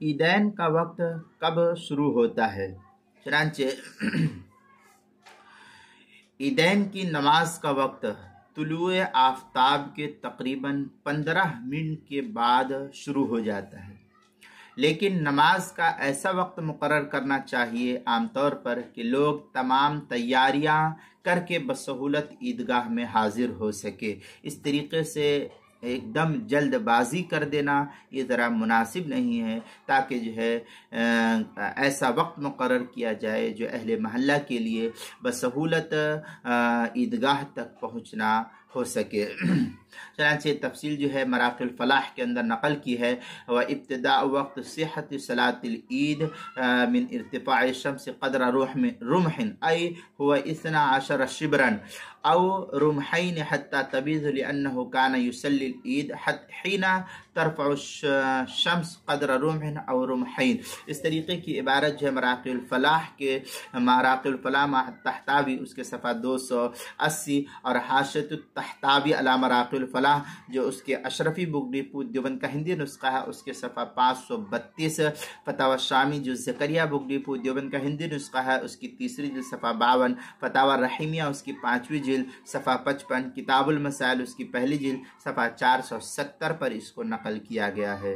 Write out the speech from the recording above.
عیدین کا وقت کب شروع ہوتا ہے؟ چنانچہ عیدین کی نماز کا وقت طلوع آفتاب کے تقریباً 15 منٹ کے بعد شروع ہو جاتا ہے، لیکن نماز کا ایسا وقت مقرر کرنا چاہیے عام طور پر کہ لوگ تمام تیاریاں کر کے بسہولت عیدگاہ میں حاضر ہو سکے۔ اس طریقے سے ایک دم جلد بازی کر دینا یہ ذرا مناسب نہیں ہے، تاکہ جو ہے ایسا وقت مقرر کیا جائے جو اہل محلہ کے لیے بسہولت عیدگاہ تک پہنچنا ہو سکے۔ چنانچہ تفصیل جو ہے مراقی الفلاح کے اندر نقل کی ہے، وابتداء وقت صحت صلاة العید من ارتفاع الشمس قدر رمح ای هو 12 شبرا او رمحین حتى تبیض لأنه كان يصلي العید حين ترفع الشمس قدر رمح او رمحین۔ اس طریقے کی عبارت جو ہے مراقی الفلاح کے مراقی الفلاح تحتاوی اس کے صفحہ 280 اور حاشیۃ التحتاوی علی مراقی الفلاح جو اس کے اشرفی بگڑی پور دیوبند کا ہندی نسخہ ہے اس کے صفحہ 532، فتاوی شامی جو زکریا بگڑی پور دیوبند کا ہندی نسخہ ہے اس کی تیسری جلد صفحہ 52، فتاوی رحیمیہ اس کی 5ویں جلد صفحہ 55، کتاب المسائل اس کی پہلی جلد صفحہ 470 پر اس کو نقل کیا گیا ہے۔